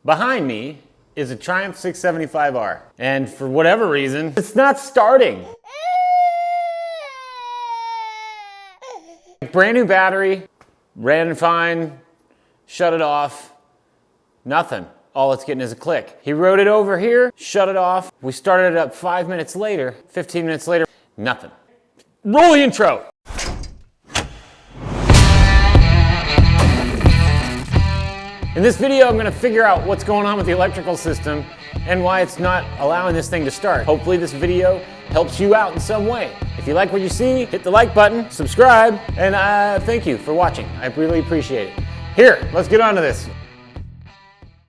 Behind me is a Triumph 675R. And for whatever reason, it's not starting. Brand new battery, ran fine, shut it off, nothing. All it's getting is a click. He wrote it over here, shut it off. We started it up 5 minutes later, 15 minutes later, nothing. Roll the intro. In this video, I'm gonna figure out what's going on with the electrical system and why it's not allowing this thing to start. Hopefully this video helps you out in some way. If you like what you see, hit the like button, subscribe, and thank you for watching. I really appreciate it. Here, let's get on to this.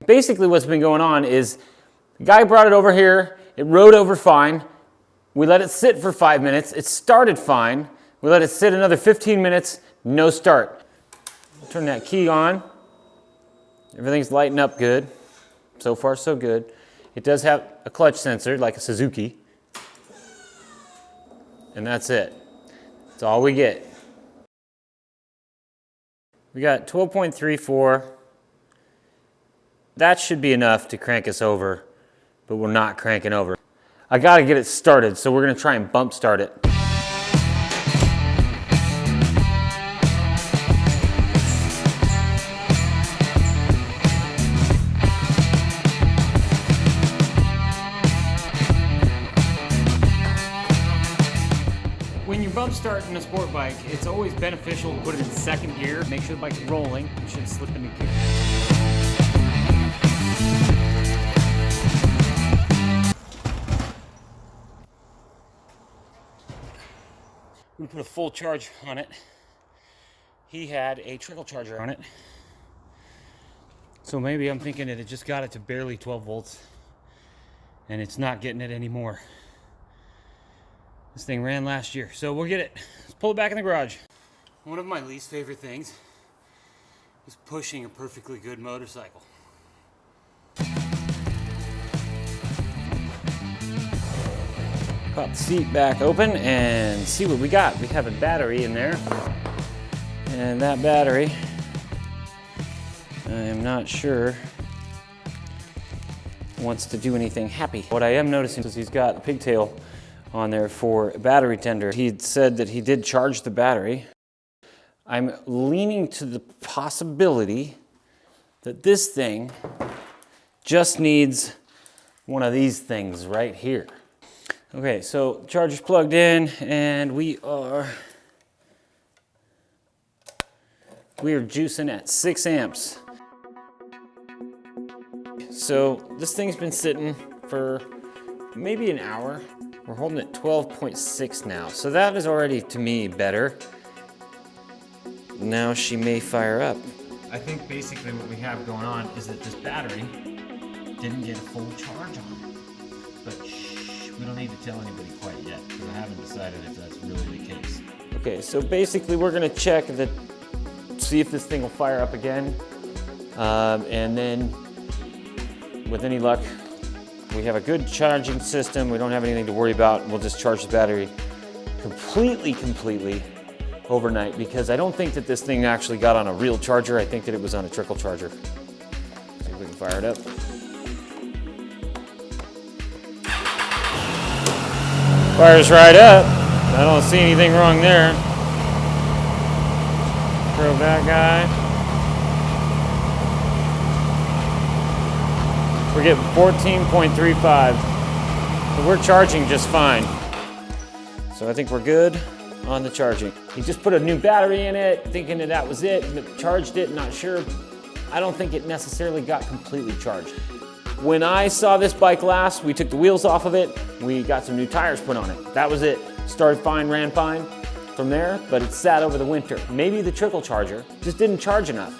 Basically what's been going on is the guy brought it over here, it rode over fine, we let it sit for 5 minutes, it started fine, we let it sit another 15 minutes, no start. Turn that key on. Everything's lighting up good. So far, so good. It does have a clutch sensor, like a Suzuki. And that's it. That's all we get. We got 12.34. That should be enough to crank us over, but we're not cranking over. I gotta get it started, so we're gonna try and bump start it. When you're bump starting a sport bike, it's always beneficial to put it in second gear. Make sure the bike's rolling. You shouldn't slip into gear. We put a full charge on it. He had a trickle charger on it. So maybe I'm thinking that it just got it to barely 12 volts and it's not getting it anymore. This thing ran last year, so we'll get it. Let's pull it back in the garage. One of my least favorite things is pushing a perfectly good motorcycle. Pop the seat back open and see what we got. We have a battery in there, and that battery, I am not sure wants to do anything happy. What I am noticing is he's got a pigtail on there for a battery tender. He said that he did charge the battery. I'm leaning to the possibility that this thing just needs one of these things right here. Okay, so charger's plugged in and we are juicing at 6 amps. So this thing's been sitting for maybe an hour. We're holding at 12.6 now, so that is already, to me, better. Now she may fire up. I think basically what we have going on is that this battery didn't get a full charge on it. But shh, we don't need to tell anybody quite yet, because I haven't decided if that's really the case. Okay, so basically we're gonna check that, see if this thing will fire up again. And then, with any luck, we have a good charging system. We don't have anything to worry about. We'll just charge the battery completely overnight, because I don't think that this thing actually got on a real charger. I think that it was on a trickle charger. See if we can fire it up. Fires right up. I don't see anything wrong there. Probe that guy. We're getting 14.35. So we're charging just fine. So I think we're good on the charging. He just put a new battery in it, thinking that that was it, charged it, not sure. I don't think it necessarily got completely charged. When I saw this bike last, we took the wheels off of it, we got some new tires put on it. That was it. Started fine, ran fine from there, but it sat over the winter. Maybe the trickle charger just didn't charge enough.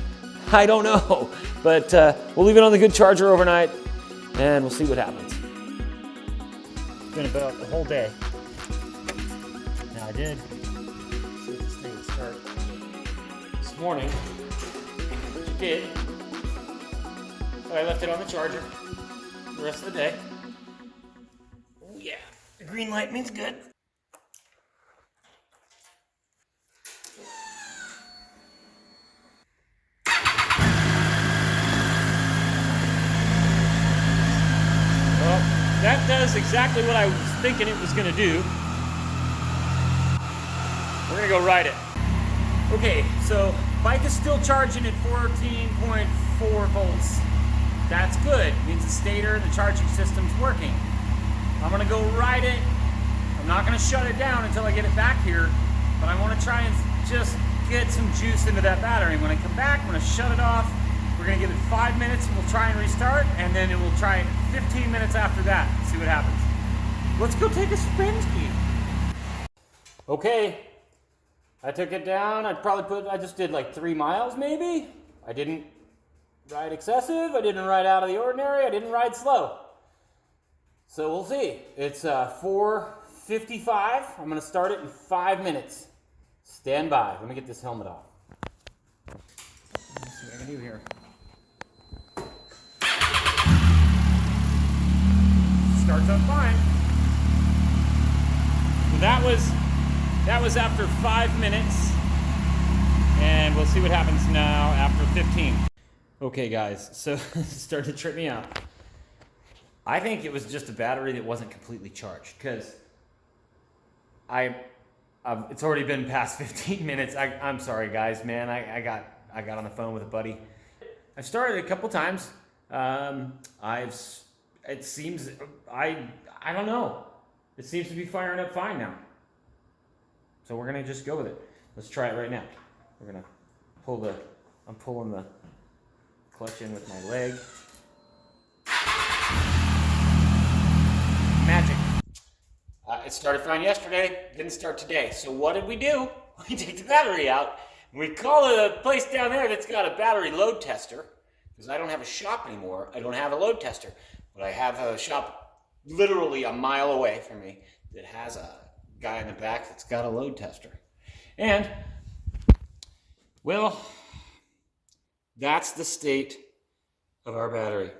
I don't know, but we'll leave it on the good charger overnight and we'll see what happens. It's been about the whole day. Now I did see if this thing would start this morning. It did, but I left it on the charger the rest of the day. Oh yeah, the green light means good. does exactly what I was thinking it was gonna do. We're gonna go ride it. Okay, so bike is still charging at 14.4 volts. That's good. It means the stator, the charging system's working. I'm gonna go ride it. I'm not gonna shut it down until I get it back here, but I wanna try and just get some juice into that battery. When I come back, I'm gonna shut it off. We're gonna give it 5 minutes and we'll try and restart, and then it will try it 15 minutes after that, see what happens. Let's go take a spin ski. Okay, I took it down. I just did like 3 miles maybe. I didn't ride excessive, I didn't ride out of the ordinary, I didn't ride slow. So we'll see. It's 4:55. I'm gonna start it in 5 minutes. Stand by. Let me get this helmet off. Let's see what I can do here. Starts up fine. So that was after 5 minutes. And we'll see what happens now after 15. Okay guys, so it started to trip me out. I think it was just a battery that wasn't completely charged, because it's already been past 15 minutes. I'm sorry guys, man. I got on the phone with a buddy. I've started a couple times. It seems, I don't know. It seems to be firing up fine now. So we're gonna just go with it. Let's try it right now. We're gonna I'm pulling the clutch in with my leg. Magic. It started fine yesterday, didn't start today. So what did we do? We take the battery out, and we call a place down there that's got a battery load tester, because I don't have a shop anymore. I don't have a load tester, but I have a shop literally a mile away from me that has a guy in the back that's got a load tester. And, well, that's the state of our battery.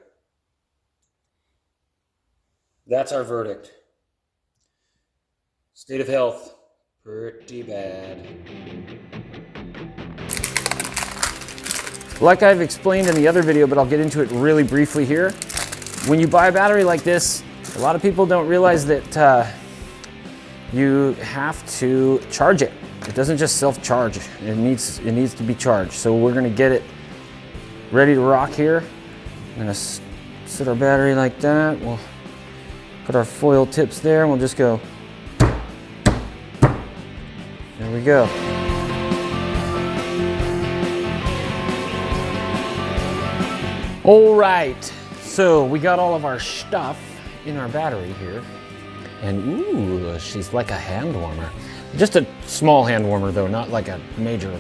That's our verdict. State of health, pretty bad. Like I've explained in the other video, but I'll get into it really briefly here. When you buy a battery like this, a lot of people don't realize that you have to charge it. It doesn't just self-charge. It needs to be charged. So we're gonna get it ready to rock here. I'm gonna sit our battery like that. We'll put our foil tips there, and we'll just go. There we go. All right, so we got all of our stuff in our battery here. And ooh, she's like a hand warmer. Just a small hand warmer though, not like a major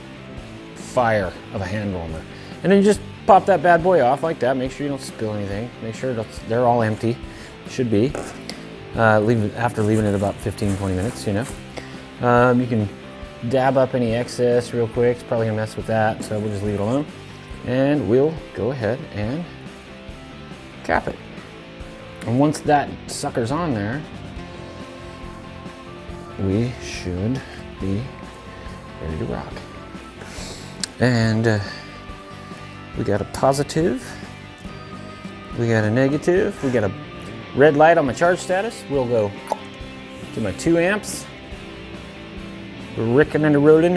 fire of a hand warmer. And then you just pop that bad boy off like that. Make sure you don't spill anything. Make sure they're all empty. Should be. After leaving it about 15-20 minutes, you know. You can dab up any excess real quick. It's probably gonna mess with that, so we'll just leave it alone. And we'll go ahead and cap it. And once that sucker's on there, we should be ready to rock. And we got a positive, we got a negative, we got a red light on my charge status. We'll go to my 2 amps. We're rocking and a rolling.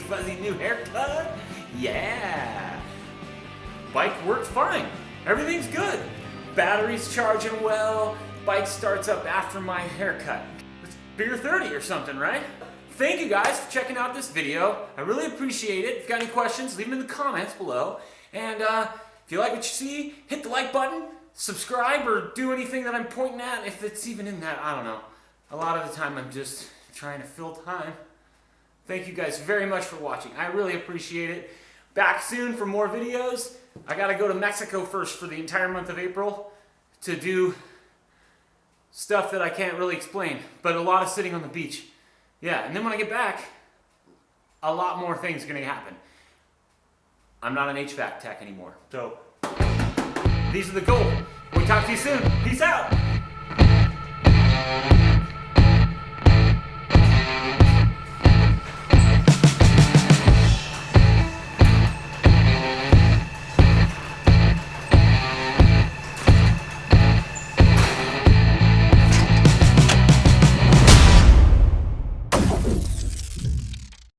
Fuzzy new haircut. Yeah. Bike works fine. Everything's good. Battery's charging well. Bike starts up after my haircut. It's beer 30 or something, right? Thank you guys for checking out this video. I really appreciate it. If you've got any questions, leave them in the comments below. And if you like what you see, hit the like button, subscribe, or do anything that I'm pointing at. If it's even in that, I don't know. A lot of the time I'm just trying to fill time. Thank you guys very much for watching. I really appreciate it. Back soon for more videos. I gotta go to Mexico first for the entire month of April to do stuff that I can't really explain, but a lot of sitting on the beach. Yeah, and then when I get back, a lot more things are gonna happen. I'm not an HVAC tech anymore. So these are the goals. We'll talk to you soon. Peace out.